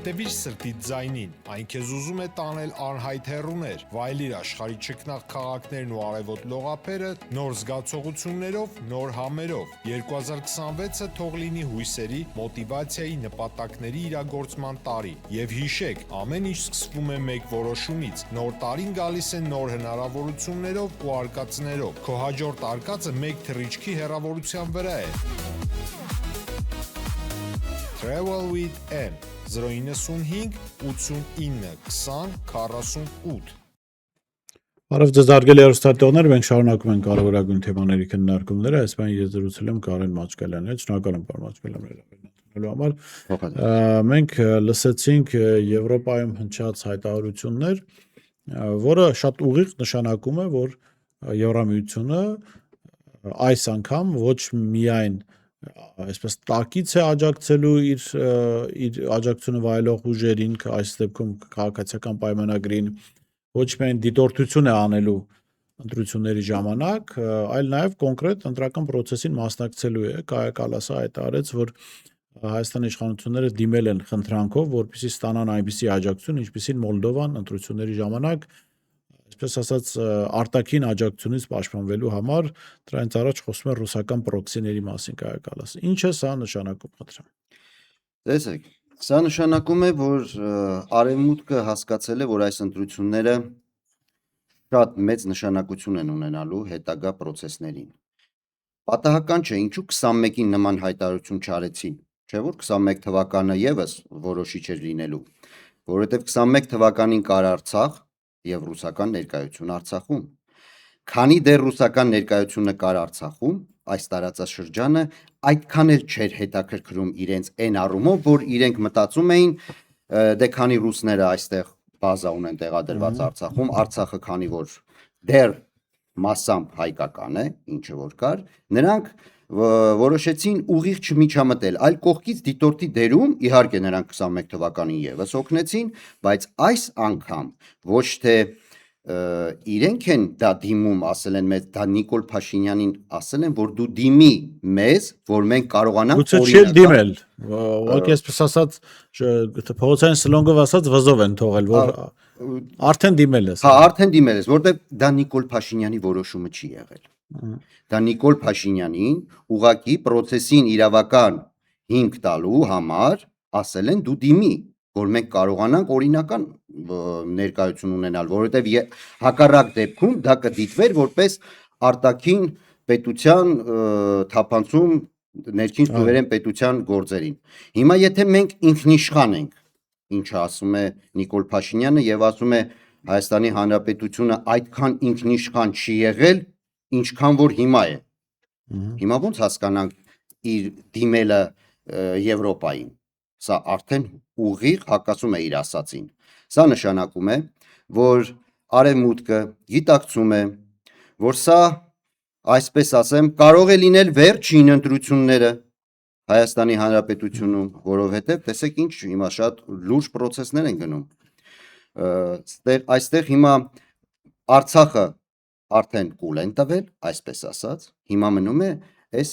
Հետևիր սրտիդ ձայնին, այն քեզ ուզում է տանել անհայտ հեռուներ, վայելիր աշխարհի չքնաղ քաղաքներն ու արևոտ լողափերը նոր զգացողություններով, նոր համերով։ 2026-ը թող լինի հույսերի, մոտիվացիայի, նպատակների իրագործման տարի։ Եվ հիշեք, ամեն ինչ սկսվում է մեկ որոշումից։ Նոր տարին գալիս է նոր հնարավորություններով ու արկածներով։ Քո հաջորդ արկածը մեկ թռիչքի հեռավորության վրա է։ Travel with M 095 89 20 48 Բարև ձեզ հարգելի հեռուստատեղներ, մենք շարունակում ենք կարևորագույն թեմաների քննարկումները, այս բան ես զրուցել եմ Կարեն Մաճկալյանի հետ, շնորհակալ եմ պարոն Մաճկալյան ընդունելու համար։ Մենք լսեցինք Եվրոպայում հնչած հայտարարություններ, որը շատ ուղիղ նշանակում է, որ Եվրամիությունը այս անգամ ոչ միայն այսպես տակից է աջակցելու իր աջակցությունը վայելող ուժերին, այս դեպքում քաղաքացիական պայմանագրին, ոչ միայն դիտորդություն է անելու ընտրությունների ժամանակ, այլ նաև կոնկրետ ընտրական process-ին մասնակցելու է։ Կայա Կալասը հայտարարեց, որ Հայաստանի իշխանությունները դիմել են խնդրանքով, որպեսզի ստանան այնպիսի աջակցություն, ինչպիսին Մոլդովան ընտրությունների ժամանակ, այսպես ասած, արտաքին աջակցությունից պաշտպանվելու համար, դրանից առաջ խոսում է ռուսական պրոքսիների մասին Կայա Կալասը։ Ինչ է սա նշանակում, խնդրեմ։ Տեսեք, սա նշանակում է, որ Արևմուտքը հասկացել է, որ այս ընտրությունները շատ մեծ նշանակություն են ունենալու հետագա process-ներին։ Պատահական չէ, ինչու 21-ին նման հայտարարություն չարեցին, չէ՞ որ 21 թվականը եւս որոշիչ էր լինելու, որովհետեւ 21 թվականին կար Արցախ եւ ռուսական ներկայություն Արցախում։ Քանի դեռ ռուսական ներկայությունը կար Արցախում, այս տարածաշրջանը այդքան էլ չէր հետաքրքրում իրենց այն առումով, որ իրենք մտածում էին, դե քանի ռուսները այստեղ բազա ունեն տեղադրված Արցախում, Արցախը քանի որ դեռ մասամբ հայկական է, ինչը որ կար, նրանք որոշեցին ուղիղ չմիջամտել, այլ կողքից դիտորդի դերում, իհարկե նրանք 21 թվականին եւս օգնեցին, բայց այս անգամ ոչ թե իրենք են դա դիմում, ասել են մեզ, դա Նիկոլ Փաշինյանին ասել են, որ դու դիմի մեզ, որ մենք կարողանանք Գուցե չի դիմել, ուղղակի այսպես ասած, փողոցային սլոնգով ասած վզով են թողել, որ արդեն դիմել ես։ Հա, արդեն դիմել ես, որտեղ դա Նիկոլ Փաշինյանի որոշումը չի եղել։ Դա Նիկոլ Փաշինյանին ուղղակի process-ին իրավական հիմք տալու համար ասել են դու դիմի, որ մենք կարողանանք օրինական ներկայություն ունենալ, որովհետև հակառակ դեպքում դա կդիտվեր որպես արտաքին պետության թափանցում ներքին սուվերեն պետության գործերին։ Հիմա եթե մենք ինքնիշխան ենք, ինչը ասում է Նիկոլ Փաշինյանը եւ ասում է Հայաստանի Հանրապետությունը այդքան ինքնիշխան չի եղել, ինչքան որ հիմա է։ Հիմա ոնց հասկանանք իր դիմելը Եվրոպային։ Սա արդեն ուղիղ հակասում է իր ասածին։ Սա նշանակում է, որ Արևմուտքը գիտակցում է, որ սա, այսպես ասեմ, կարող է լինել վերջին ընտրությունները Հայաստանի Հանրապետությունում, որովհետև տեսեք ինչ հիմա շատ լուրջ process-ներ են գնում։ Այստեղ հիմա Արցախը արդեն կուլ են տվել, այսպես ասած, հիմա մնում է այս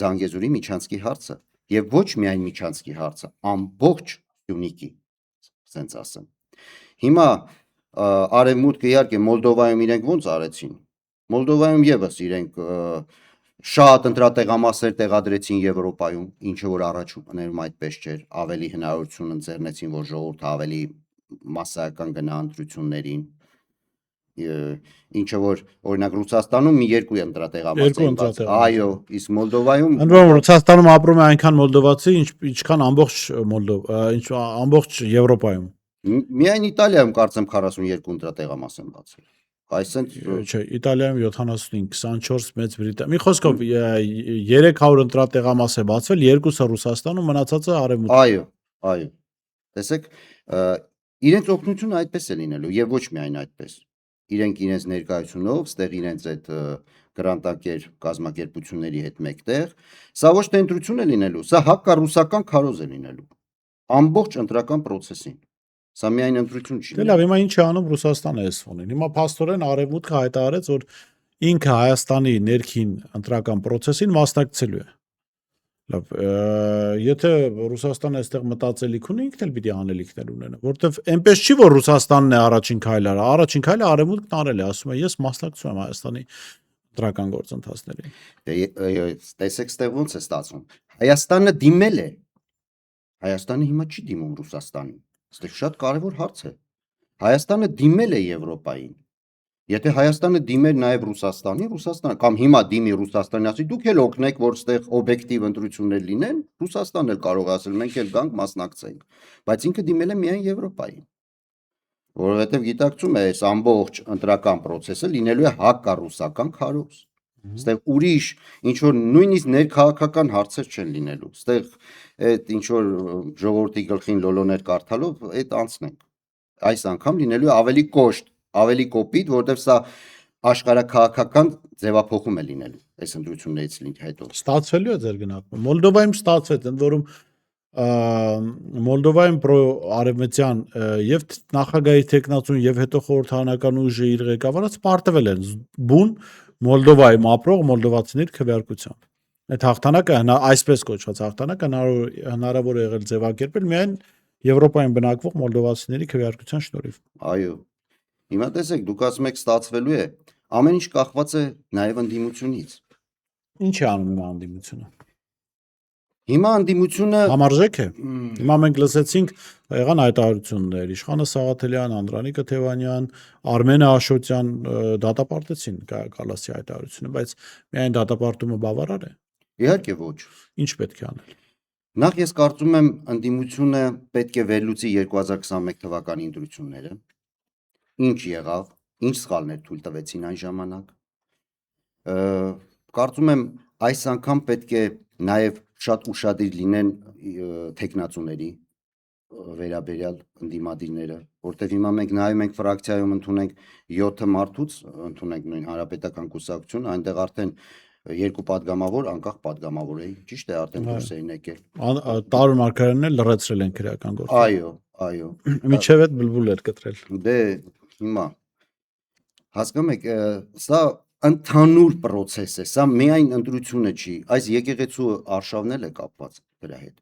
Զանգեզուրի միջանցքի հարցը, եւ ոչ միայն միջանցքի հարցը, ամբողջ Սյունիքի, ասենց ասեմ։ Հիմա Արևմուտքը իհարկե Մոլդովայում իրենք ոնց արեցին։ Մոլդովայում եւս իրենք շատ ընտրատեղամասեր տեղադրեցին Եվրոպայում, ինչը որ առաջներում այդպես չէր, ավելի հնարավորություն ընձեռնեցին, որ ժողովուրդը ավելի մասսայական գնա ընտրություններին, ինչը որ օրինակ Ռուսաստանում մի երկու ընտրատեղամաս էին բաց, այո, իսկ Մոլդովայում Ընդհանուր Ռուսաստանում ապրում է այնքան մոլդովացի, ինչքան ամբողջ Եվրոպայում։ Միայն Իտալիայում կարծեմ 42 ընտրատեղամաս են բացել։ Չէ, Իտալիայում 75, 24 Մեծ Բրիտանիա։ Մի խոսքով 300 ընտրատեղամաս է բացվել, երկուսը Ռուսաստանում, մնացածը Արևմուտքում։ Այո։ Տեսեք, իրենց օգնությունը այդպես է լինելու եւ ոչ միայն այդպես։ Իրենք իրենց ներկայությունով, ստեղ իրենց այդ գրանտակեր կազմակերպությունների հետ մեկտեղ, սա ոչ թե ընտրություն է լինելու, սա հակառուսական քարոզ է լինելու։ Ամբողջ ընտրական process-ին։ Սա միայն ընտրություն չի։ Դե լավ, հիմա ինչ է անում Ռուսաստանը այս ֆոնին։ Հիմա փաստորեն Արևմուտքը հայտարարեց, որ ինքը Հայաստանի ներքին ընտրական process-ին մասնակցելու է։ Լավ, եթե Ռուսաստանը այստեղ մտածելիք ունի, ինքն էլ պիտի անելիքներ ունենա, որովհետև այնպես չի, որ Ռուսաստանն է առաջին քայլը արա, առաջին քայլը արևմուտքն արել է, ասում է, ես մասնակցում եմ Հայաստանի դրական գործընթացներին։ Տեսեք, ստեղ ոնց է ստացվում։ Հայաստանը դիմել է։ Հայաստանը հիմա չի դիմում Ռուսաստանին։ Այստեղ շատ կարևոր հարց է։ Հայաստանը դիմել է Եվրոպային։ Եթե Հայաստանը դիմեր նաև Ռուսաստանի, Ռուսաստանը կամ հիմա դիմի Ռուսաստանի, ասի դուք էլ օգնեք, որ ստեղ օբյեկտիվ ընտրություններ լինեն, Ռուսաստանն էլ կարող է ասել, մենք էլ գանք մասնակցենք, բայց ինքը դիմել է միայն Եվրոպային։ Որովհետև գիտակցում է, այս ամբողջ ընտրական process-ը լինելու է հակառուսական քարոզ։ Ստեղ ուրիշ ինչ որ նույնիսկ ներքաղաքական հարցեր չեն լինելու։ Ստեղ այդ ինչ որ ժողովրդի գլխին լոլոներ կարդալով այդ անցնենք։ Այս անգամ լինելու է ավելի կոշտ, ավելի կոպիտ, որովհետև սա աշխարհաքաղաքական ձևափոխում է լինելու այս ընտրություններից հետո։ Ստացվելու է ձեր գնահատումը։ Մոլդովայում ստացվեց, ընդ որում Մոլդովայում պրո-արևմտյան եւ նախագահի տեխնացուն եւ հետո խորհրդարանական ուժը իր ղեկավարած պարտվել են բուն Մոլդովայում ապրող մոլդովացիների քվեարկությամբ։ Այդ հաղթանակը այսպես կոչված հաղթանակը հնարավոր է եղել ձևակերպել միայն Եվրոպայում բնակվող մոլդովացիների քվեարկության շնորհիվ։ Այո։ Հիմա տեսեք, դուք ասում եք ստացվելու է, ամեն ինչ կախված է նաև ընդդիմությունից։ Ինչ է անում հիմա ընդդիմությունը։ Հիմա ընդդիմությունը Համարժեք է։ Հիմա մենք լսեցինք եղան հայտարարություններ, Իշխանը Սաղաթելյան, Անդրանիկը Թևանյան, Արմենը Աշոտյան դատապարտեցին Կալասի հայտարարությունը, բայց միայն դատապարտումը բավարար է։ իհարկե ոչ։ Ինչ պետք է անել։ Նախ ես կարծում եմ ընդդիմությունը պետք է վերլուծի 2021 թվականի ընտրությունները։ Ինչ եղավ, ինչ սխալներ թույլ տվեցին այն ժամանակ։ Կարծում եմ այս անգամ պետք է նաև շատ ուշադիր լինեն տեխնացուների վերաբերյալ ընդդիմադիրները, որտեղ հիմա մենք նայում ենք ֆրակցիայում ընդունենք 7 մարդուց, ընդունենք նույն հանրապետական կուսակցություն, այնտեղ արդեն երկու падգամավոր, անկախ падգամավոր էին, ճիշտ է, արդեն դուրս էին եկել։ Տարոն Մարգարյանն էլ լրացրել են քրեական գործը։ Այո, այո։ Միջև այդ բլբուլ էր կտրել։ Դե հիմա հասկանում եք, սա ընդհանուր process է, սա միայն ընտրությունը չի, այս եկեղեցու արշավն էլ է կապված դրա հետ։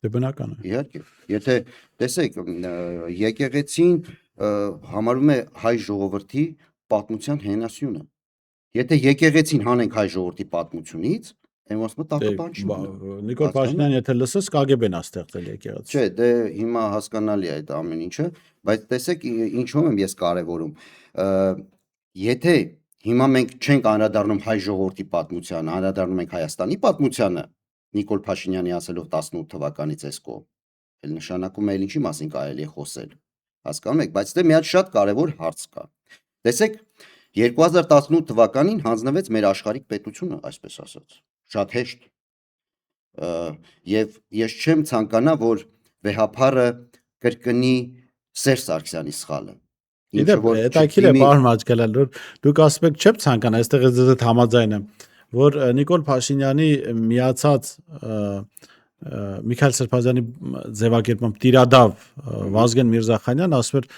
Դե բնական է։ Իհարկե, եթե տեսեք, եկեղեցին համարում է հայ ժողովրդի պատմության հենասյունը։ Եթե եկեղեցին հանենք հայ ժողովրդի պատմությունից, այն ոնց տակը բան չի մնա։ Նիկոլ Փաշինյան, եթե լսես, KGB-ն է ստեղծել եկեղեցի։ Չէ, դե հիմա հասկանալի է այդ ամեն ինչը, բայց տեսեք ինչու եմ ես կարևորում։ Եթե հիմա մենք չենք անդրադառնում հայ ժողովրդի պատմությանը, անդրադառնում ենք Հայաստանի պատմությանը, Նիկոլ Փաշինյանի ասելով 18 թվականից այս կողմ, էլ նշանակում է ինչի մասին կարելի է խոսել։ Հասկանում եք, բայց դե մի հատ շատ կարևոր հարց կա։ Տեսեք, 2018 թվականին հանձնվեց մեր աշխարհիկ պետությունը, այսպես ասած, շատ հեշտ։ Եվ ես չեմ ցանկանա, որ վեհափարը կրկնի Սերժ Սարգսյանի սխալը։ Իդեպ, հետաքրքիր է, պարոն Մաչկալյան, որ դուք ասում եք չեմ ցանկանա, այստեղ ես ձեզ համաձայն եմ, որ Նիկոլ Փաշինյանի միացած Միքայել Սրբազյանի ձևակերպում Տիրադավ Վազգեն Միրզախանյան ասում էր,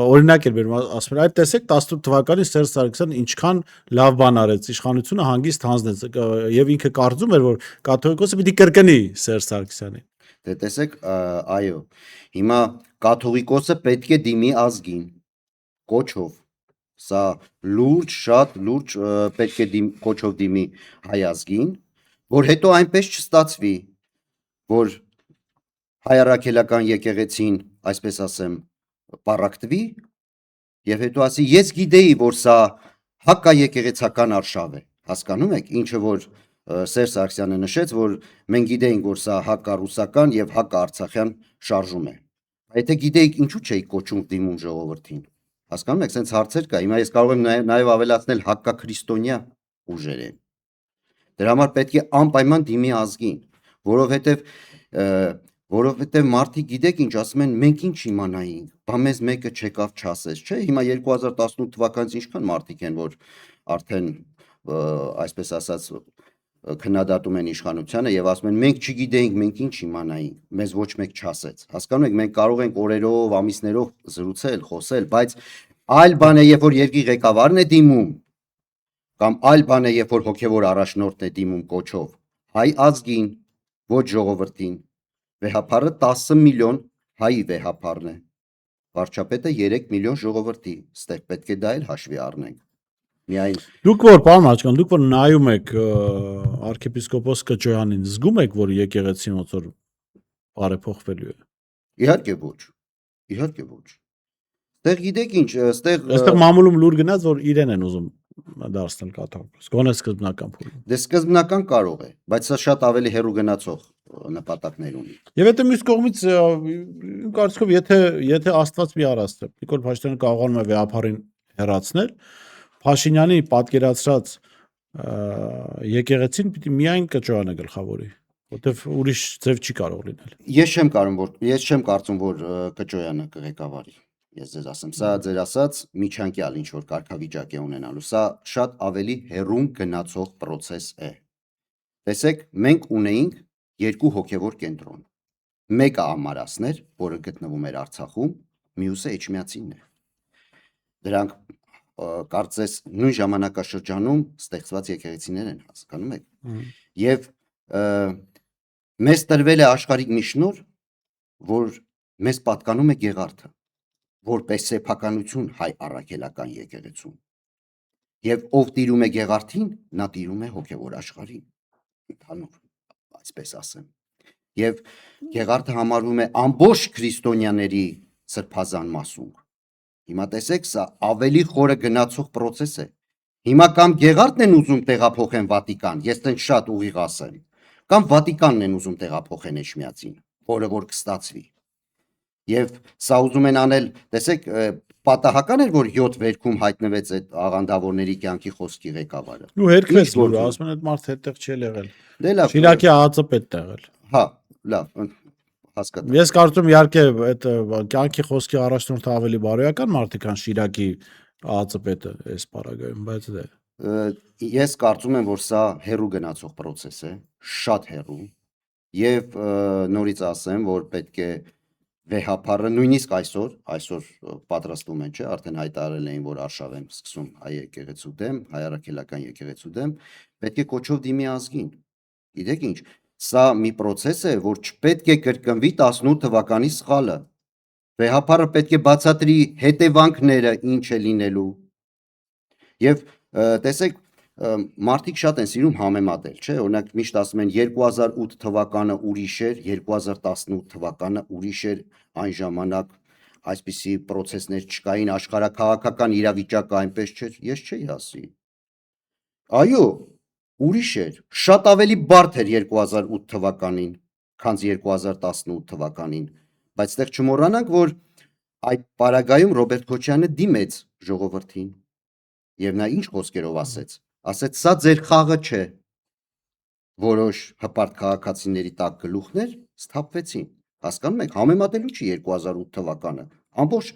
օրինակ էր բերում, ասում էր, այդ տեսեք 18 թվականին Սերժ Սարգսյանն ինչքան լավ բան արեց, իշխանությունը հանգիստ հանձնեց եւ ինքը կարծում էր, որ կաթողիկոսը պիտի կրկնի Սերժ Սարգսյանին։ Դե տեսեք, այո, հիմա կաթողիկոսը պետք է դիմի ազգին կոչով, սա լուրջ, շատ լուրջ պետք է կոչով դիմի հայ ազգին, որ հետո այնպես չստացվի, որ հայ առաքելական եկեղեցին, այսպես ասեմ, պառակտվի եւ հետո ասի ես գիտեի, որ սա հակաեկեղեցական արշավ է, հասկանում եք, ինչը որ Սերժ Սարգսյանը նշեց, որ մենք գիտեինք, որ սա հակառուսական եւ հակաարցախյան շարժում է։ Եթե գիտեիք, ինչու չէի կոչում դիմում ժողովրդին։ Հասկանում եք, sense հարցեր կա։ Հիմա ես կարող եմ նաեւ ավելացնել հակաքրիստոնյա ուժեր են։ Դրա համար պետք է անպայման դիմի ազգին, որովհետև մարդիկ գիտեք ինչ ասում են, մենք ինչ իմանայինք, բա մեզ մեկը չեկավ չասեց, չէ՞, հիմա 2018 թվականից ինչքան մարդիկ են, որ արդեն այսպես ասած քննադատում են իշխանությանը եւ ասում են մենք չգիտեինք, մենք ինչ իմանայինք, մեզ ոչ մեկ չասեց։ Հասկանում եք, մենք կարող ենք օրերով, ամիսներով զրուցել, խոսել, բայց այլ բան է, երբ որ երկրի ղեկավարն է դիմում, կամ այլ բան է, երբ որ հոգևոր առաջնորդն է դիմում կոչով հայ ազգին, ոչ ժողովրդին։ Վեհապարը 10 միլիոն հայի վեհապարն է։ Վարչապետը 3 միլիոն ժողովրդի։ Ստեղ պետք է դա էլ հաշվի առնենք։ Միայն Դուք որ պարոն Մաչկան, դուք որ նայում եք arczepiskopos Կճոյանին, զգում եք, որ եկեղեցին ոնց որ բարեփոխվելու է։ իհարկե ոչ։ Իհարկե ոչ։ Ստեղ գիտեք ինչ, ստեղ Այստեղ մամուլում լուր գնաց, որ իրեն են ուզում դարձնել կաթողիկոս։ Գոնե սկզբնական փուլում։ դե սկզբնական կարող է, բայց սա շատ ավելի հեռու գնացող նպատակներ ունի։ Եվ եթե մյուս կողմից իմ կարծիքով եթե Աստված մի առաստ է, Նիկոլ Փաշինյանը կարողանում է վեհապարին հեռացնել, Փաշինյանի պատկերացրած եկեղեցին պիտի միայն Կճոյանը գլխավորի, որտեվ ուրիշ ձև չի կարող լինել։ Ես չեմ կարծում, որ Կճոյանը կղեկավարի։ Ես ձեզ ասեմ, սա ձեր ասած միջանկյալ ինչ որ կարգավիճակ է ունենալու, սա շատ ավելի հեռուն գնացող process է։ Տեսեք, մենք ունեինք երկու հոգևոր կենտրոն։ Մեկը Ամարասն էր, որը գտնվում էր Արցախում, մյուսը Էջմիածինն է։ Դրանք կարծես նույն ժամանակաշրջանում ստեղծված եկեղեցիներ են, հասկանում եք։ Եվ մեզ տրվել է աշխարհիկ մի շնորհ, որ մեզ պատկանում է Գեղարդը, որպես սեփականություն հայ առաքելական եկեղեցում։ Եվ ով տիրում է Գեղարդին, նա տիրում է հոգևոր աշխարհին, ընդհանուր, այսպես ասեմ։ Եվ Գեղարդը համարվում է ամբողջ քրիստոնյաների սրբազան մասունք։ Հիմա տեսեք, սա ավելի խորը գնացող process է։ Հիմա կամ Գեղարդն են ուզում տեղափոխեն Վատիկան, ես տենց շատ ուղիղ ասեմ, կամ Վատիկանն են ուզում տեղափոխեն Էջմիածին, որը որ կստացվի։ Եվ սա ուզում են անել, տեսեք, պատահական էր, որ 7 վերքում հայտնվեց այդ աղանդավորների կյանքի խոսքի ղեկավարը։ Ու հերքվեց, որ ասում են այդ մարդը այդտեղ չի եղել։ Դե լավ։ Շիրակի ԱԱԾ պետ եղել։ Հա, լավ, հասկացա։ Ես կարծում եմ իհարկե այդ կյանքի խոսքի առաջնորդը ավելի բարոյական մարդ է, քան Շիրակի ԱԱԾ պետը այս պարագայում, բայց դե Ես կարծում եմ, որ սա հեռու գնացող process է, շատ հեռու, եւ նորից ասեմ, որ պետք է վեհապարը նույնիսկ այսօր պատրաստում են, չէ, արդեն հայտարարել էին, որ արշավ են սկսում հայ եկեղեցու դեմ, հայ առաքելական եկեղեցու դեմ, պետք է կոչով դիմի ազգին։ Գիտեք ինչ, սա մի process է, որ չպետք է կրկնվի 18 թվականի սխալը։ Վեհապարը պետք է բացատրի հետևանքները ինչ է լինելու։ Եվ տեսեք, մարդիկ շատ են սիրում համեմատել, չէ, օրինակ միշտ ասում են 2008 թվականը ուրիշ էր, 2018 թվականը ուրիշ էր, այն ժամանակ այսպիսի process-ներ չկային, աշխարհակաղակական իրավիճակը այնպես չէր, ես չէի ասի։ Այո, ուրիշ էր, շատ ավելի բարդ էր 2008 թվականին, քան 2018 թվականին, բայց այդտեղ չմոռանանք, որ այդ պարագայում Ռոբերտ Քոչյանը դիմեց ժողովրդին, եւ նա ինչ խոսքերով ասեց, սա ձեր խաղը չէ։ Որոշ հպարտ քաղաքացիների տակ գլուխներ սթափվեցին։ Հասկանում եք, համեմատելու չի 2008 թվականը։ Ամբողջ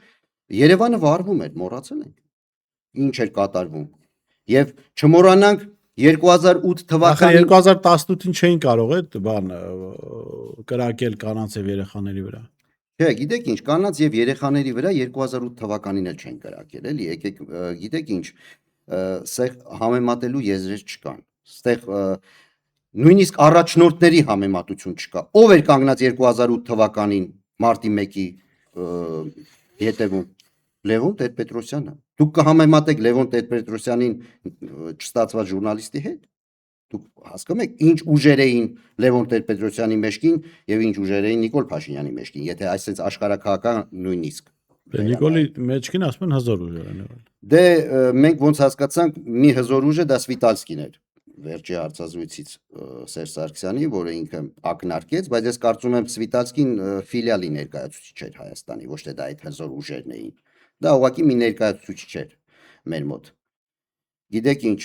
Երևանը վարվում էր, մոռացել ենք։ Ինչ էր կատարվում։ Եվ չմոռանանք 2008 թվականին 2018-ին չէին կարող այդ բան կրակել կանանց եւ երեխաների վրա։ Չէ, գիտեք ինչ, կանանց եւ երեխաների վրա 2008 թվականին էլ չեն կրակել, էլի, եկեք, գիտեք ինչ, սեղ համեմատելու եզրեր չկան։ Ստեղ նույնիսկ առաջնորդների համեմատություն չկա։ Ով էր կանգնած 2008 թվականին մարտի 1-ի հետևում։ Լևոն Տեր-Պետրոսյանը։ Դուք կհամեմատեք Լևոն Տեր-Պետրոսյանին չստացված ժուրնալիստի հետ։ Դուք հասկանում եք, ինչ ուժեր էին Լևոն Տեր-Պետրոսյանի մեջքին եւ ինչ ուժեր էին Նիկոլ Փաշինյանի մեջքին, եթե այսպես աշխարհակաղական նույնիսկ։ Նիկոլի մեջքին ասում են հզոր ուժեր են եղել։ Դե մենք ոնց հասկացանք, մի հզոր ուժը դա Սվիտալսկին էր։ Վերջի հարցազրույցից Սերժ Սարգսյանի, որը ինքը ակնարկեց, բայց ես կարծում եմ Սվիտալսկին ֆիլիալի ներկայացուցիչ էր Հայաստանի, ոչ թե դա այդ հզոր ուժերն էին։ Դա ուղղակի մի ներկայացուցիչ չէր մեր մոտ։ Գիտեք ինչ,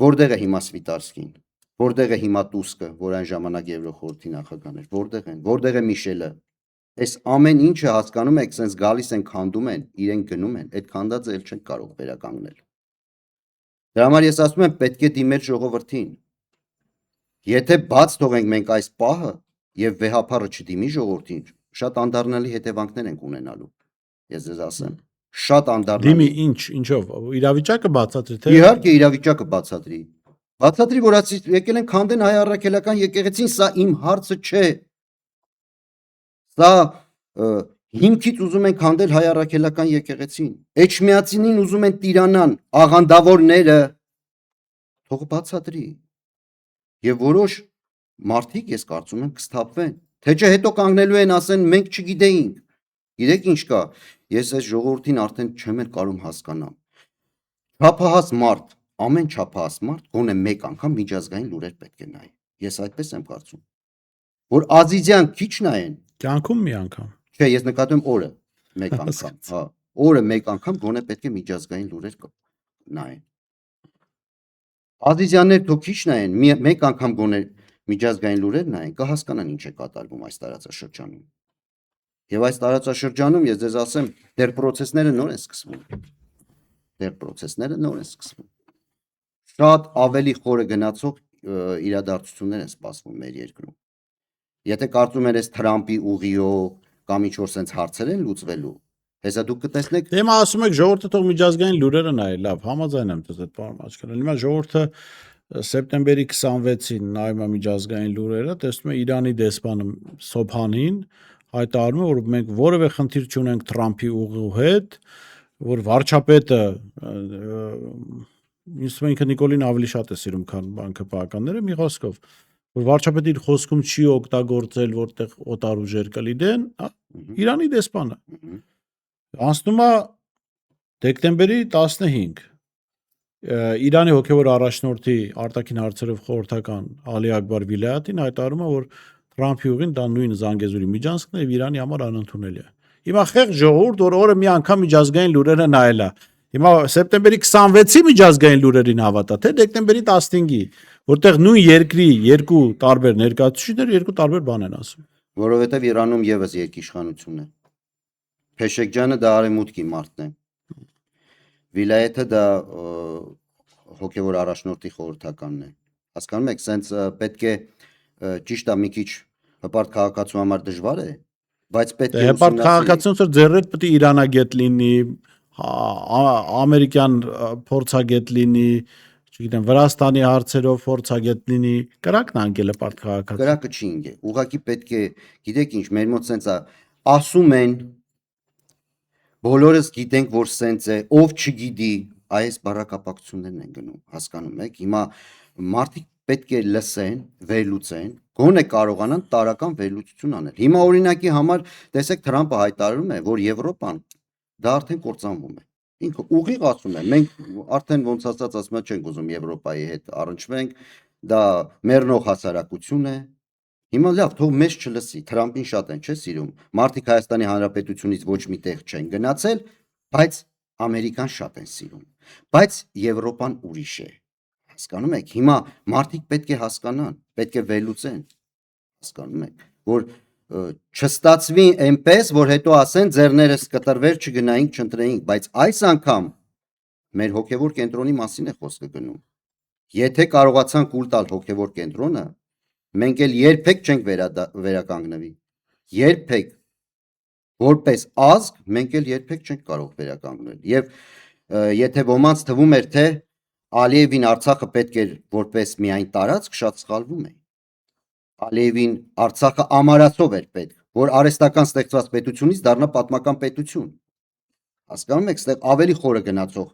որտեղ է հիմա Սվիտալսկին, որտեղ է հիմա Տուսկը, որ այն ժամանակ Եվրոխորհրդի նախագահն էր, որտեղ է Միշելը։ Այս ամեն ինչը հասկանում եք, sense գալիս են քանդում են, իրենք գնում են, այդ քանդածը էլ չեն կարող վերականգնել։ Դրա համար ես ասում եմ, պետք է դիմել ժողովրդին։ Եթե բաց թողենք մենք այս պահը եւ վեհապարը չդիմի ժողովրդին, շատ անդառնալի հետևանքներ ենք ունենալու։ Ես ձեզ ասեմ, շատ անդառնալի։ Դիմի ինչով, իրավիճակը բացատրի թե։ Իհարկե իրավիճակը բացատրի։ Բացատրի, որ ասի եկել են քանդեն հայ առաքելական եկեղեցին, սա իմ հարցը չէ։ Սա հիմքից ուզում են քանդել հայ առաքելական եկեղեցին։ Էջմիածինին ուզում են տիրանան, աղանդավորները։ Թող բացատրի։ Եվ որոշ մարդիկ, ես կարծում եմ, կսթափվեն։ Թե չէ հետո կանգնելու են ասեն մենք չգիտեինք։ Գիտեք ինչ կա։ Ես այս ժողովրդին արդեն չեմ էլ կարող հասկանամ։ Չափահաս մարդ, ամեն չափահաս մարդ գոնե մեկ անգամ միջազգային լուրեր պետք է նայի։ Ես այդպես եմ կարծում։ Որ ազիզյան քիչ նայեն։ Կյանքում մի անգամ։ Չէ, ես նկատում եմ օրը մեկ անգամ, հա։ Օրը մեկ անգամ գոնե պետք է միջազգային լուրեր նայեն։ Ազիզյաններ թող քիչ նայեն, մեկ անգամ գոնե միջազգային լուրեր նայեն, կհասկանան ինչ է կատարվում այս տարածաշրջանում։ Եվ այս տարածաշրջանում ես ձեզ ասեմ, դեռ process-ները նոր են սկսվում։ Շատ ավելի խորը գնացող իրադարձություններ են սպասվում մեր երկրում։ Եթե կարծում եք, այս Թրամփի ուղիով կամ ինչ-որ sense հարցեր են լուծվելու, հեսա դուք կտեսնեք։ Դե հիմա ասում եք ժողովուրդը թող միջազգային լուրերը նայի, լավ, համաձայն եմ դες այդ պարոն Մաչկալյան։ Հիմա ժողովուրդը սեպտեմբերի 26-ին նայում է միջազգային լուրերը, տեսնում է Իրանի դեսպանը Սոփանին հայտարարում է, որ մենք որևէ խնդիր չունենք Թրամփի ուղու հետ, որ վարչապետը ինքը Նիկոլին ավելի շատ է սիրում, քան բանկապահականները, մի խոսքով, որ վարչապետը իր խոսքում չի օգտագործել, որտեղ օտար ուժեր կլինեն, Իրանի դեսպանը։ Անցնում է դեկտեմբերի 15 Իրանի հոգևոր առաջնորդի արտաքին հարցերով խորհրդական Ալի Ակբար Վիլայատին հայտարարում է, որ Թրամփի ուղին դա նույն Զանգեզուրի միջանցքն է եւ Իրանի համար անընդունելի է։ Հիմա խեղ ժողովուրդ, որ օրը մի անգամ միջազգային լուրերը նայել է։ Հիմա սեպտեմբերի 26-ի միջազգային լուրերին հավատա, թե դեկտեմբերի 15-ի, որտեղ նույն երկրի երկու տարբեր ներկայացուցիչներ երկու տարբեր բան են ասում։ Որովհետև Իրանում եւս երկիշխանություն է։ Փեշեքջյանը դա արևմուտքի մարդն է։ Վիլայեթը դա հոգևոր առաջնորդի խորհրդականն է։ Հասկանում եք, սենց պետք է ճիշտ է մի քիչ հպարտ քաղաքացու համար դժվար է, բայց պետք է հպարտ քաղաքացուն որ ձեռդ պետք է իրանագետ լինի, ամերիկյան փորձագետ լինի, չգիտեմ, Վրաստանի հարցերով փորձագետ լինի, կրակն անգել է պարտ քաղաքացու։ Կրակը չի ինգե։ Ուղղակի պետք է, գիտեք ինչ, մեր մոտ սենց է, ասում են, բոլորս գիտենք, որ սենց է, ով չգիտի, այս բառակապակցություններն են գնում, հասկանում եք։ Հիմա մարդիկ պետք է լսեն, վերլուծեն, գոնե կարողանան տարական վերլուծություն անել։ Հիմա օրինակի համար, տեսեք, Թրամփը հայտարարում է, որ Եվրոպան դա արդեն կործանվում է։ Ինքը ուղիղ ասում է, մենք արդեն ոնց ասած ասում չենք ուզում Եվրոպայի հետ առնչվենք, դա մեռնող հասարակություն է։ Հիմա լավ, թող մեզ չլսի, Թրամփին շատ են, չէ՞ սիրում։ Մարդիկ Հայաստանի Հանրապետությունից ոչ մի տեղ չեն գնացել, բայց Ամերիկան շատ են սիրում։ Բայց Եվրոպան ուրիշ է։ Հասկանում եք, հիմա մարդիկ պետք է հասկանան, պետք է վերլուծեն։ Հասկանում եք, որ չստացվի այնպես, որ հետո ասեն ձեռներս կտրվեր, չգնայինք, չընտրեինք, բայց այս անգամ մեր հոգևոր կենտրոնի մասին է խոսքը գնում։ Եթե կարողացան կուլ տալ հոգևոր կենտրոնը, մենք էլ երբեք չենք վերականգնվի։ Երբեք որպես ազգ մենք էլ երբեք չենք կարող վերականգնել։ Եվ եթե ոմանց թվում էր, թե Ալիևին Արցախը պետք էր որպես միայն տարածք, շատ սխալվում է։ Ալիևին Արցախը ամարացով էր պետք, որ արհեստական ստեղծված պետությունից դառնա պատմական պետություն։ Հասկանում եք, այստեղ ավելի խորը գնացող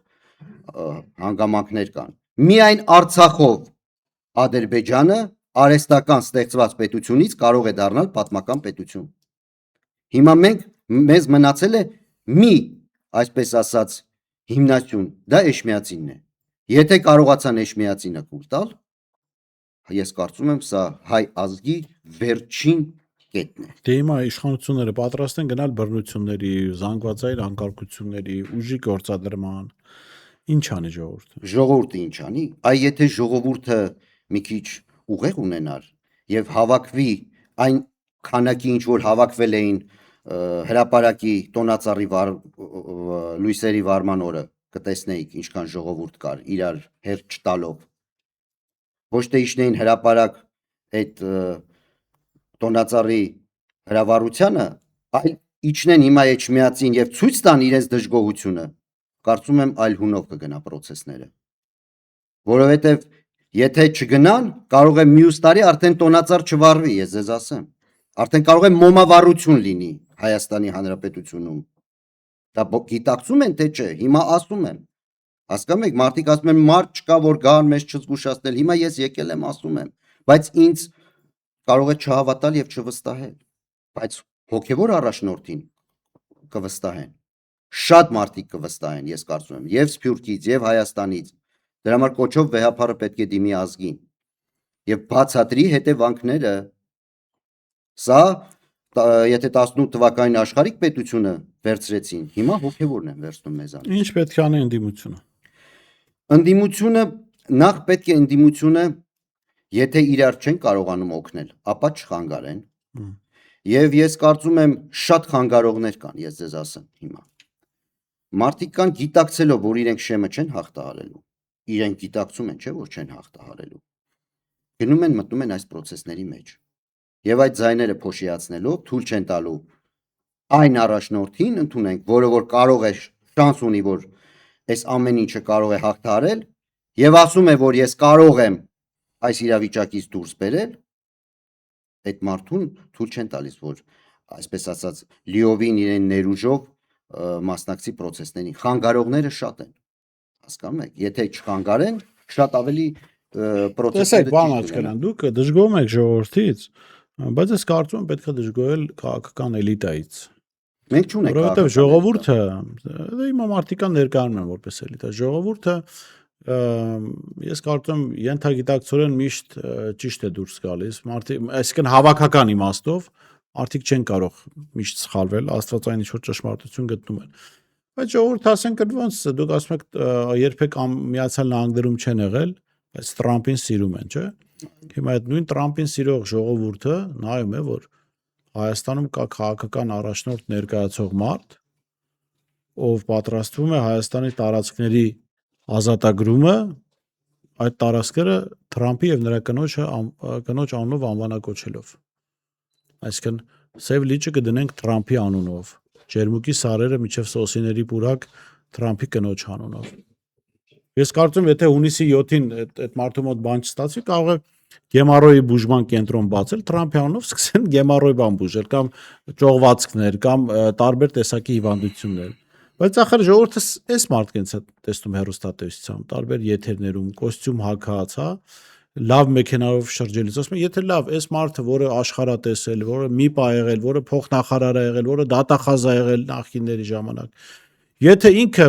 հանգամանքներ կան։ Միայն Արցախով Ադրբեջանը արհեստական ստեղծված պետությունից կարող է դառնալ պատմական պետություն։ Հիմա մեզ մնացել է մի, այսպես ասած, հիմնություն, դա Էջմիածինն է։ Եթե կարողացան Էջմիածինը կուլ տալ, ես կարծում եմ սա հայ ազգի վերջին կետն է։ Դե հիմա իշխանությունները պատրաստ են գնալ բռնությունների, զանգվածային անկարգությունների, ուժի գործադրման։ Ինչ անի ժողովուրդը։ Ժողովուրդը ինչ անի։ Այ եթե ժողովուրդը մի քիչ ուղեղ ունենար եւ հավաքվի այն քանակի, ինչ որ հավաքվել էին հրապարակի տոնածառի լույսերի վարման օրը, կտեսնեիք ինչքան ժողովուրդ կար իրար հերթ չտալով։ Ոչ թե իջնեին հրապարակ այդ տոնածառի հրավառությանը, այլ իջնեն հիմա Էջմիածին եւ ցույց տան իրենց դժգոհությունը, կարծում եմ այլ հունով կգնա process-ները։ Որովհետեւ Եթե չգնան, կարող է մյուս տարի արդեն տոնածառ չվարվի, ես ձեզ ասեմ։ Արդեն կարող է մոմավառություն լինի Հայաստանի Հանրապետությունում։ Դա գիտակցում են թե չէ, հիմա ասում եմ։ Հասկանում եք, մարդիկ ասում են մարդ չկա, որ գան մեզ չզգուշացնել։ Հիմա ես եկել եմ ասում եմ, բայց ինձ կարող է չհավատալ եւ չվստահել, բայց հոգեվոր առաջնորդին կվստահեն։ Շատ մարդիկ կվստահեն, ես կարծում եմ, եւ Սփյուռքից, եւ Հայաստանից։ Դրա համար կոչով վեհապարը պետք է դիմի ազգին եւ բացատրի հետևանքները։ Սա եթե 18 թվականին աշխարհիկ պետությունը վերցրեցին, հիմա հոգեվորն են վերցնում մեզանից։ Ինչ պետք է անի ընդդիմությունը։ Ընդդիմությունը նախ պետք է ընդդիմությունը, եթե իրար չեն կարողանում օգնել, ապա չխանգարեն։ Եվ ես կարծում եմ շատ խանգարողներ կան, ես ձեզ ասեմ հիմա։ Մարդիկ կան գիտակցելով, որ իրենք շեմը չեն հաղթահարելու։ Իրենք գիտակցում են, չէ՞ որ չեն հաղթահարելու։ Գնում են մտնում են այս process-ների մեջ։ Եվ այդ ձայները փոշիացնելով թույլ չեն տալու այն առաջնորդին ընդունենք, որը որ կարող է շանս ունի, որ այս ամեն ինչը կարող է հաղթահարել եւ ասում է, որ ես կարող եմ այս իրավիճակից դուրս բերել, այդ մարդուն թույլ չեն տալիս, որ այսպես ասած լիովին իրեն ներուժով մասնակցի process-ներին։ Խանգարողները շատ են։ Հասկանում եք, եթե չխանգարեն, շատ ավելի Տեսեք, բան աչքերան, դուք դժգոհում եք ժողովրդից, բայց ես կարծում եմ պետք է դժգոհել քաղաքական էլիտայից։ Մենք չունենք, որովհետև ժողովուրդը, հիմա մարդիկան ներկայանում են որպես էլիտա, ժողովուրդը ես կարծում եմ ենթագիտակցորեն միշտ ճիշտ է դուրս գալիս, այսինքն հավաքական իմաստով մարդիկ չեն կարող միշտ սխալվել, աստվածային ինչ-որ ճշմարտություն գտնում են։ Բայց ժողովուրդը ասենք ոնց դուք ասում եք երբեք Միացյալ Նահանգներում չեն եղել, բայց Տրամպին սիրում են, չէ՞։ Հիմա այդ նույն Տրամպին սիրող ժողովուրդը նայում է, որ Հայաստանում կա քաղաքական առաջնորդ ներկայացող մարդ, ով պատրաստվում է Հայաստանի տարածքների ազատագրումը, այդ տարածքները Տրամպի եւ նրա կնոջ անունով անվանակոչելով։ Այսինքն Սև լիճը կդնենք Տրամպի անունով, ջերմուկի սարերը միջև սոսիների պուրակ Տրամպի կնոջ անունով։ Ես կարծում եմ, եթե հունիսի 7-ին այդ մարդու մոտ բան չստացվի, կարող է Գեմարոյի բուժման կենտրոն բացել, Տրամպի անունով սկսեն Գեմարոյ բան բուժել, կամ ճողվածքներ, կամ տարբեր տեսակի հիվանդություններ։ Բայց ախր ժողովուրդը այս մարդկանց է տեսնում հեռուստատեսությամբ, տարբեր եթերներում, կոստյում հագած, հա, լավ մեքենայով շրջելիս, ասում եմ, եթե լավ, այս մարդը, որը աշխարհատես է, որը ՄԻՊ է եղել, որը փոխնախարար է եղել, որը դատախազ է եղել նախկինների ժամանակ, եթե ինքը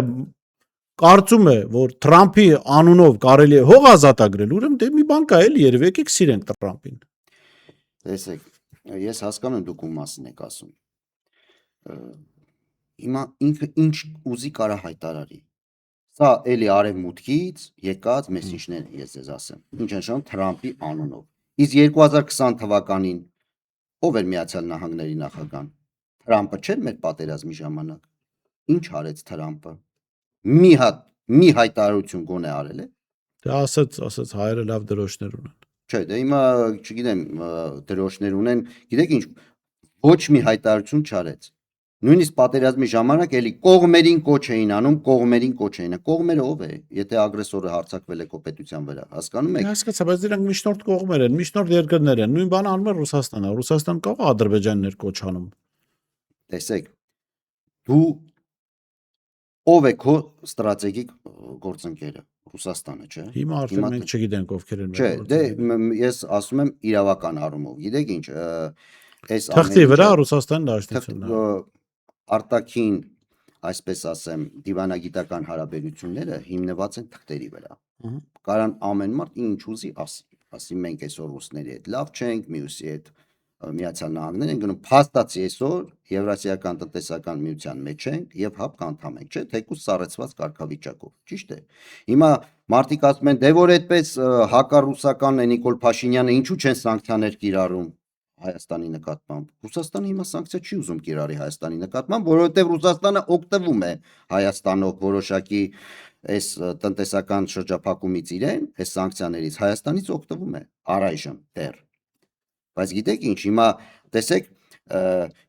կարծում է, որ Տրամպի անունով կարելի է հող ազատագրել, ուրեմն դե մի բան կա էլի, երևի եկեք սիրենք Տրամպին։ Տեսեք, ես հասկանում եմ դուք ում մասին եք ասում։ Հիմա ինքը ինչ ուզի կարա հայտարարի։ Սա էլի արևմուտքից եկած մեսիջներ ես ձեզ ասեմ։ Ինչ նշան Տրամպի անունով։ Իսկ 2020 թվականին ով էր Միացյալ Նահանգների նախագահան։ Տրամպը չէր մեր պատերազմի ժամանակ։ Ինչ արեց Տրամպը։ Մի հայտարարություն գոնե արել է։ Դա ասած հայերը լավ դրոշներ ունեն։ Չէ, դե հիմա չգիտեմ դրոշներ ունեն, գիտեք ինչ, ոչ մի հայտարարություն չարեց։ Նույնիսկ պատերազմի ժամանակ էլի կողմերին կոչ էին անում, կողմերը ով է, եթե ագրեսորը հարձակվել է քո պետության վրա, հասկանում եք։ Հասկացա, բայց դրանք միջնորդ կողմեր են, միջնորդ երկրներ են։ Նույն բանը անում է Ռուսաստանը։ Ռուսաստան կարող է Ադրբեջաններ կոչ անում։ Տեսեք, դու ով է քո ստրատեգիկ գործընկերը։ Ռուսաստանը, չէ։ Հիմա արդեն մենք չգիտենք ովքեր են։ Չէ, դե ես ասում եմ իրավական առումով։ Գիտեք ինչ, այս թղթի վրա Ռուսաստան դաշտությունն է։ Արտաքին, այսպես ասեմ, դիվանագիտական հարաբերությունները հիմնված են թղթերի վրա։ Կարան ամեն մարդ ինչ ուզի ասի մենք այսօր ռուսների հետ լավ չենք, մյուսի հետ Միացյալ Նահանգներ են գնում, փաստացի այսօր Եվրասիական տնտեսական միության մեջ ենք եւ ՀԱՊԿ անդամ ենք, չէ՞, թեկուզ սառեցված կարգավիճակով։ Ճիշտ է։ Հիմա մարդիկ ասում են, դե որ այդպես հակառուսական է Նիկոլ Փաշինյանը, ինչու չեն սանկցիաներ կիրառում Հայաստանի նկատմամբ։ Ռուսաստանը հիմա սանկցիա չի ուզում կիրառի Հայաստանի նկատմամբ, որովհետեւ Ռուսաստանը օգտվում է Հայաստանով որոշակի այս տնտեսական շրջափակումից իրեն, այս սանկցիաներից Հայաստանից օգտվում է առայժմ դեռ։ Բայց գիտեք ինչ, հիմա տեսեք,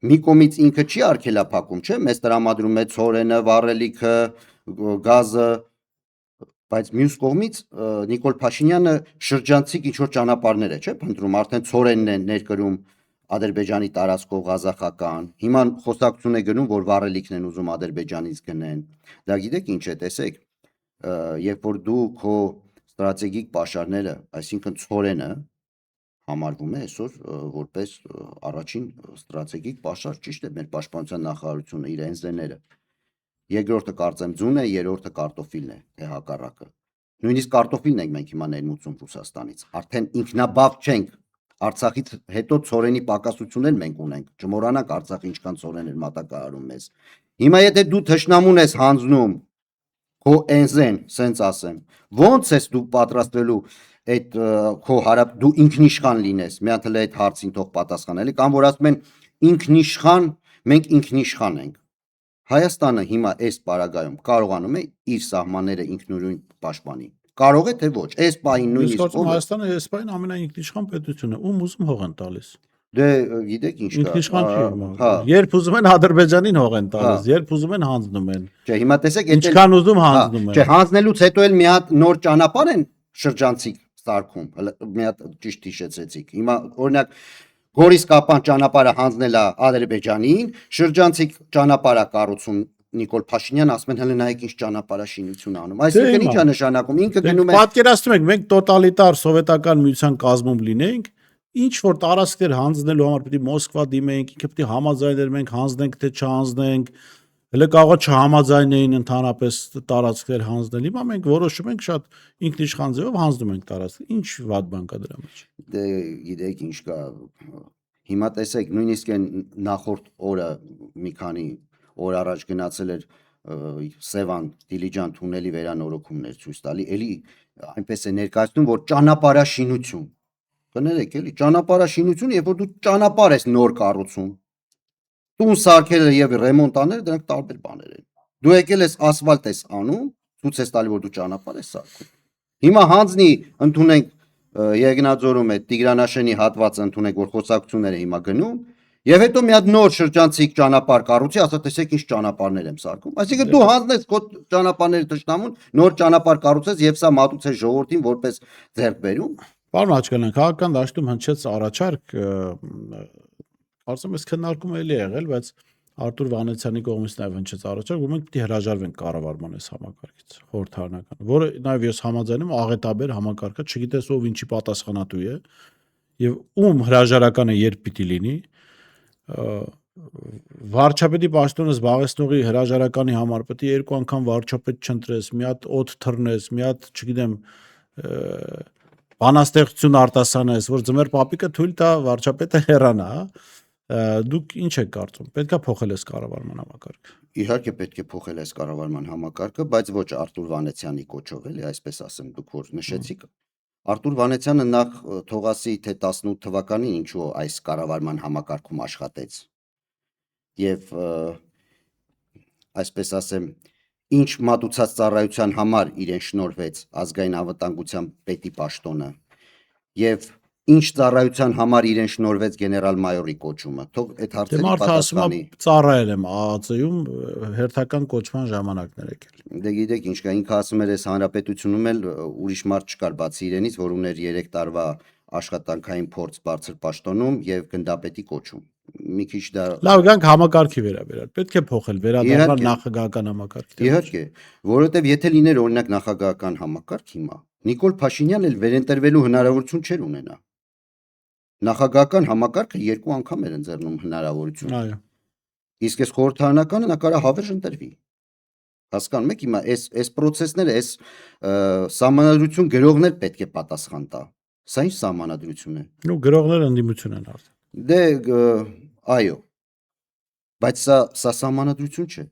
մի կողմից ինքը չի արգելափակում, չէ՞, մեզ տրամադրում է ցորենը, վառելիքը, գազը, Բայց մյուս կողմից Նիկոլ Փաշինյանը շրջանցիկ ինչ որ ճանապարհներ է, չէ՞, փնտրում, արդեն ծորենն են ներկրում Ադրբեջանի տարածքով ղազախական։ Հիմա խոսակցություն է գնում, որ վառելիքն են ուզում Ադրբեջանից գնեն։ Դա գիտեք ինչ է, տեսեք, երբ որ դու քո ստրատեգիկ պաշարները, այսինքն ծորենը համարվում է այսօր որպես առաջին ստրատեգիկ պաշար, ճիշտ է, մեր պաշտպանության նախարարությունը իր ընձերները։ Երկրորդը կարծեմ ձուն է, երրորդը կարտոֆիլն է, թե հակառակը։ Նույնիսկ կարտոֆիլն ենք մենք հիմա ներմուծում Ռուսաստանից։ Արդեն ինքնաբավ չենք։ Արցախից հետո ծորենի պակասություններ մենք ունենք։ Չմոռանանք Արցախը ինչքան ծորեն էր մատակարարում մեզ։ Հիմա եթե դու թշնամուն ես հանձնում քո ընձեն, սենց ասեմ, ո՞նց ես դու պատրաստվելու այդ քո հարապ դու ինքնիշխան լինես։ Մի հատ էլ այդ հարցին թող պատասխանելի կամ որ ասում են ինքնիշխան, մենք ինքնիշխան ենք։ Հայաստանը հիմա այս պարագայում կարողանում է իր սահմանները ինքնուրույն պաշտպանի։ Կարող է թե ոչ։ Այս պահին Ես նույնիսկ կարծում եմ Հայաստանը այս պահին ամենաինքնիշխան պետությունն է, ում ուզում հող են տալիս։ դե գիտեք ինչ կա։ Ինքնիշխան չի։ Հա, Երբ ուզում են Ադրբեջանին հող են տալիս, երբ ուզում են հանձնում են։ չէ, հիմա տեսեք, Ինչքան ուզում հանձնում չէ, են։ հանձնելուց հետո էլ մի հատ նոր ճանապարհ են շրջանցիկ սարքում։ Մի հատ ճիշտ հիշեցեցիք։ Հիմա օրինակ Գորիս-Կապան ճանապարհը հանձնել է Ադրբեջանին, շրջանցիկ ճանապարհը կառուցում Նիկոլ Փաշինյան, ասում են հələ նայեք ինչ ճանապարհաշինություն անում։ Այսինքն ի՞նչ է նշանակում։ Ինքը գնում է Պատկերացնում եք, մենք տոտալիտար սովետական միության կազմում լինենք, ինչ որ տարածքներ հանձնելու համար պետք է Մոսկվա դիմենք, ինքը պետք է համաձայներ մենք հանձնենք թե չհանձնենք, հələ կարող է չհամաձայնեին ընդհանրապես տարածքներ հանձնել։ Հիմա մենք որոշում ենք շատ ինքնիշխան ձևով հանձնում ենք տարածք։ Ինչ վատ բան կա դրա մեջ։ դե գիտեք ինչ կա։ Հիմա տեսեք, նույնիսկ այն նախորդ օրը մի քանի օր առաջ գնացել էր Սևան Դիլիջան թունելի վերանորոգումներ ցույց տալի, էլի այնպես է ներկայացնում, որ ճանապարհաշինություն։ Կներեք, էլի ճանապարհաշինություն, երբ որ դու ճանապարհ ես նոր կառուցում։ Տուն սարքելը եւ ռեմոնտ անել, դրանք տարբեր բաներ են։ Դու եկել ես ասֆալտ ես անում, ցույց ես տալի, որ դու ճանապարհ ես սարքում։ Հիմա հանձնի ընդունենք Եղնաձորում է Տիգրանաշենի հատվածը ընդունենք, որ խոսակցությունները հիմա գնում, եւ հետո մի հատ նոր շրջանցիկ ճանապարհ կառուցի, ասա տեսեք ինչ ճանապարհներ եմ սարքում։ Այսինքն դու հանձնես քո ճանապարհների տշնամուն, նոր ճանապարհ կառուցես եւ սա մատուցես ժողովրդին որպես ձեռքբերում։ Պարոն Աչկալյան, քաղաքական դաշտում հնչեց առաջարկ, կարծում եմ քննարկում էլի եղել, բայց Արտուր Վանեցյանի կողմից նաև հնչեց առաջարկ, որ մենք պետք է հրաժարվենք կառավարման այս համակարգից, խորհրդարանական, որը նաև ես համաձայնում եմ աղետաբեր համակարգը, չգիտես ով ինչի պատասխանատու է եւ ում հրաժարականը երբ պիտի լինի, վարչապետի պաշտոնը զբաղեցնողի հրաժարականի համար պետք է երկու անգամ վարչապետ չընտրես, մի հատ օդ թռնես, մի հատ, չգիտեմ, բանաստեղծություն արտասանես, որ ձմեր պապիկը թույլ տա վարչապետը հեռանա, դուք ինչ եք կարծում, պետք է փոխել այս կառավարման համակարգը։ Իհարկե պետք է փոխել այս կառավարման համակարգը, բայց ոչ Արտուր Վանեցյանի կոչով, էլի այսպես ասեմ, դուք որ նշեցիք։ Արտուր Վանեցյանը նախ թողասի թե 18 թվականին ինչու այս կառավարման համակարգում աշխատեց։ Եվ այսպես ասեմ, ինչ մատուցած ծառայության համար իրեն շնորհվեց ազգային անվտանգության պետի պաշտոնը եւ ինչ ծառայության համար իրեն շնորհվեց գեներալ-մայորի կոչումը։ Թող այդ Դե հարցերի մարդը ասում է պատասխանի։ ծառայել եմ ԱԱԾ-ում հերթական կոչման ժամանակներ եկել։ Դե գիտեք ինչ կա, ինքը ասում էր այս հանրապետությունում էլ ուրիշ մարդ չկար բացի իրենից, որ ուներ 3 տարվա աշխատանքային փորձ բարձր պաշտոնում եւ գնդապետի կոչում։ Մի քիչ դա Լավ, գանք համակարգի վերաբերյալ։ Պետք է փոխել, վերադառնալ Իհարկե։ նախագահական համակարգի։ Իհարկե, որովհետեւ եթե լիներ օրինակ նախագահական համակարգ հիմա, Նիկոլ Փաշինյանն էլ վերընտրվելու հնարավորություն չէր ունենա։ Նախագահական համակարգը 2 անգամ էր ընձեռնում հնարավորություն։ Այո։ Իսկ այս խորհրդարանականը նա կարա հավերժ ընտրվի։ Հասկանում եք, հիմա այս process-ները, այս սահմանադրություն գրողներ պետք է պատասխան տա։ Սա ինչ սահմանադրություն է։ Ու գրողները ընդդիմություն են արդեն։ Դե այո։ Բայց սա սահմանադրություն չէ։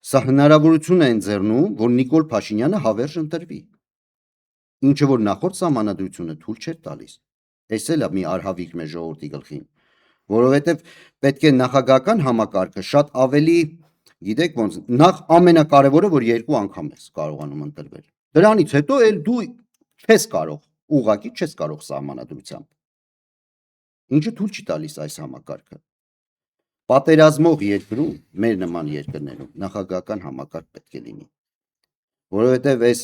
Սա հնարավորություն է ընձեռնում, որ Նիկոլ Փաշինյանը հավերժ ընտրվի։ Ինչը որ նախորդ սահմանադրությունը թույլ չէր տալիս։ Այս էլ է մի արհավիրք մեր ժողովրդի գլխին, որովհետև պետք է նախագահական համակարգը շատ ավելի, գիտեք ոնց, նախ ամենակարևորը որ 2 անգամ ես կարողանում ընտրվել։ Դրանից հետո էլ դու չես կարող, ուղղակի չես կարող սահմանադրությամբ։ Ինչը թույլ չի տալիս այս համակարգը։ Պատերազմող երկրում, մեր նման երկրներում նախագահական համակարգ պետք է լինի։ Որովհետև այս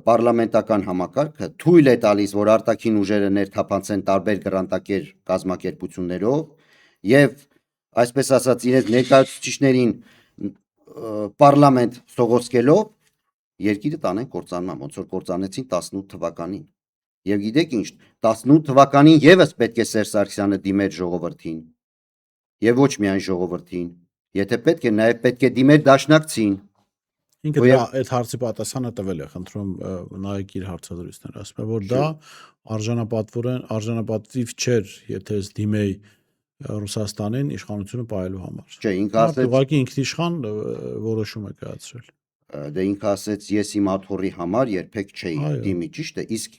պարլամենտական համակարգը թույլ է տալիս, որ արտաքին ուժերը ներթափանցեն տարբեր գրանտակեր կազմակերպություններով եւ այսպես ասած իրենց ներկայացուցիչներին պարլամենտ սողոսկելով երկիրը տանեն կործանման, ոնց որ կործանեցին 18 թվականին։ Եվ գիտեք ինչ, 18 թվականին եւս պետք է Սերժ Սարգսյանը դիմեր ժողովրդին։ Եվ ոչ միայն ժողովրդին, եթե պետք է, նաև պետք է դիմեր դաշնակցին։ Ինքը Ու դա եւ- այդ հարցի պատասխանը տվել է, խնդրում նայեք իր հարցադրույցները, ասում է, որ դա արժանապատվիվ չէր, եթե ես դիմեի Ռուսաստանին իշխանությունը պահելու համար։ Չէ, ինքը Մարդ ասեց, ուղղակի ինքնիշխան որոշում է կայացրել։ դե ինքը ասեց, ես իմ աթոռի համար երբեք չէի Այո։ դիմի, ճիշտ է, իսկ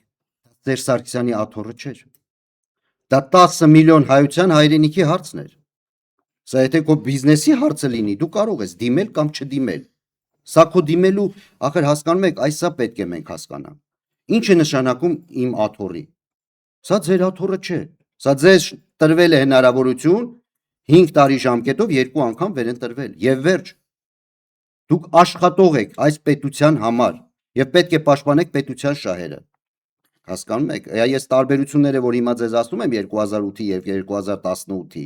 Սերժ Սարգսյանի աթոռը չէր։ Դա 10 միլիոն հայության հայրենիքի հարցն էր։ Սա եթե քո բիզնեսի հարցը լինի, դու կարող ես դիմել կամ չդիմել։ Սա քո դիմելու, ախր հասկանում եք, այս սա պետք է մենք հասկանանք։ Ինչ է նշանակում իմ աթոռի։ Սա ձեր աթոռը չէ։ Սա ձեզ տրվել է հնարավորություն 5 տարի ժամկետով 2 անգամ վերընտրվել եւ վերջ։ Դուք աշխատող եք այս պետության համար եւ պետք է պաշտպանեք պետության շահերը։ Հասկանում եք, ես տարբերությունները, որ հիմա ձեզ ասում եմ 2008-ի եւ 2018-ի,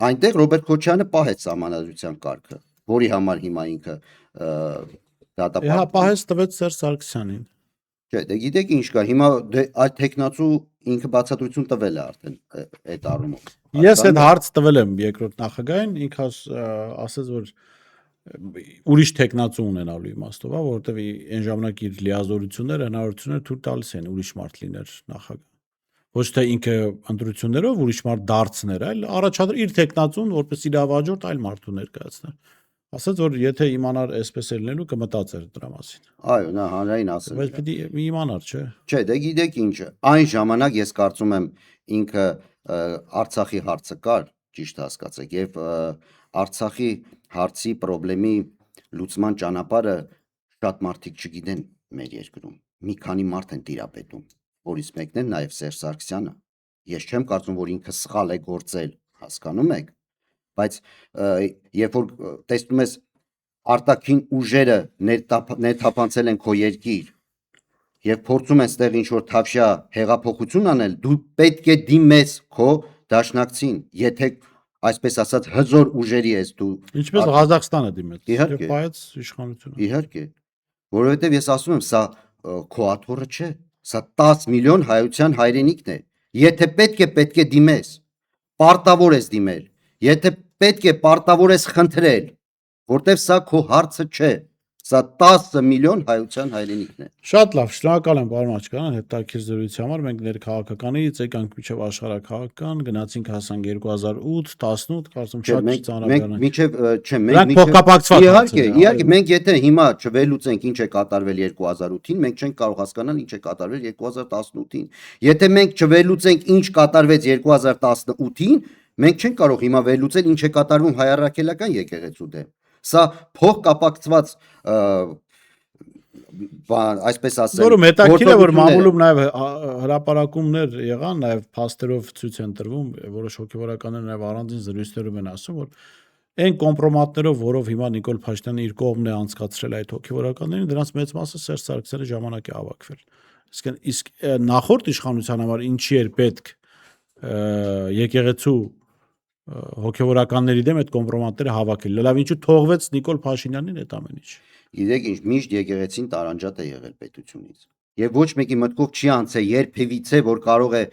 այնտեղ Ռոբերտ Քոչյանը պահեց սահմանադրության կարգը, որի համար հիմա ինքը Հա, դատապարտվում է։ պահես տվեց Սերժ Սարգսյանին։ Չէ, դե գիտեք ինչ կա, հիմա այդ տեխնացու ինքը բացատրություն տվել է արդեն այդ առումով։ Ես այդ հարց տվել եմ երկրորդ նախագահին, ինքը ասաց, որ ուրիշ տեխնացու ունենալու իմաստով, հա, որովհետև այն ժամանակ իր լիազորությունները, հնարավորությունները թույլ տալիս են ուրիշ մարդ լիներ նախագահ։ Ոչ թե ինքը ընտրություններով ուրիշ մարդ դարձներ, այլ առաջադր իր տեխնացուն որպես իր ավաջորդ այլ մարդու ներկայացնել։ Ասաց, որ եթե իմանար այսպես է լինելու կմտածեր դրա մասին։ Այո, նա հանրային ասել Բայց է։ պիտի իմանար, չէ։ Չէ, դե գիտեք ինչը, այն ժամանակ ես կարծում եմ ինքը Արցախի հարցը կար, ճիշտ հասկացեք, եւ Արցախի հարցի խնդրի լուծման ճանապարհը շատ մարդիկ չգիտեն մեր երկրում։ Մի քանի մարդ են տիրապետում, որից մեկն է նաեւ Սերժ Սարգսյանը։ Ես չեմ կարծում, որ ինքը սխալ է գործել, հասկանում եք, բայց երբ որ տեսնում ես արտաքին ուժերը ներթափանցել են քո երկիր եւ փորձում են ստեղ ինչ որ թավշյա հեղափոխություն անել, դու պետք է դիմես քո դաշնակցին, եթե այսպես ասած հզոր ուժերի ես դու։ Ինչպես Ղազախստանը դիմեց։ Իհարկե։ Եվ պահեց իշխանությունը։ Իհարկե, որովհետեւ ես ասում եմ, սա քո աթոռը չէ, սա 10 միլիոն հայության հայրենիքն է։ Եթե պետք է դիմես, պարտավոր ես դիմել։ Եթե պետք է պարտավոր ես խնդրել, որտեվ սա քո հարցը չէ, սա 10 միլիոն հայության հայրենիքն է։ Շատ լավ, շնորհակալ եմ պարոն Աչքարյան, հետաքրքիր զրույցի համար։ Մենք ներքաղաքականից եկանք մինչև աշխարհաքաղաքական, գնացինք հասանք 2008, 18, կարծում շատ Մենք ծանրաբեռնանք։ մինչև չէ, Դրանք փոխկապակցված իհարկե, հարցեր են, իհարկե, այո։ մենք եթե հիմա չվելուծենք ինչ է կատարվել 2008-ին, մենք չենք կարող հասկանալ ինչ է կատարվել 2018-ին։ Եթե մենք չվելուծենք ինչ կատարվեց 2018-ին, մենք չենք կարող հիմա վերլուծել ինչ է կատարվում հայ առաքելական եկեղեցու դեմ։ Սա փոխկապակցված այսպես ասեմ, Որը մետաքրքիր է, որ գործողություններ են։ մամուլում նաև հրապարակումներ եղան, նաև փաստերով ցույց են տրվում, որոշ հոգեվորականներ նաև առանձին զրույցներում են ասում, որ այն կոմպրոմատներով, որով հիմա Նիկոլ Փաշինյանը իր կողմն է անցկացրել այդ հոգեվորականներին, դրանց մեծ մասը Սերժ Սարգսյանի ժամանակ է հավաքվել։ Իսկ նախորդ իշխանության համար ինչի էր պետք եկեղեցու հոգեվորականների դեմ այդ կոմպրոմատները հավաքել։ Լավ, ինչու թողվեց Նիկոլ Փաշինյանին այդ ամեն ինչ։ Գիտեք ինչ, միշտ եկեղեցին տարանջատ է եղել պետությունից։ Եվ ոչ մեկի մտքով չի անցել երբևիցե, որ կարող է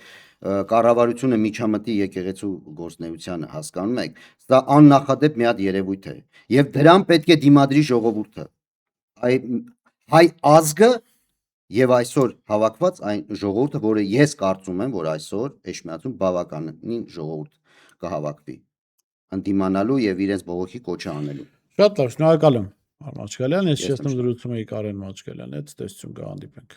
կառավարությունը միջամտի եկեղեցու գործնեությանը, հասկանում եք։ Սա աննախադեպ մի հատ երևույթ է։ Եվ դրան պետք է դիմադրի ժողովուրդը։ Հայ ազգը եւ այսօր հավաքված այն ժողովուրդը, որը ես կարծում եմ, որ այսօր Էջմիածում բավականին ժողովուրդ կհավաքվի ընդդիմանալու եւ իրենց բողոքի կոչը անելու։ Շատ լավ, շնորհակալ եմ։ Արմաչկալյան, ես Ես չեսնում զրուցում էի Կարեն Մաչկալյանի հետ, տեսություն կհանդիպենք։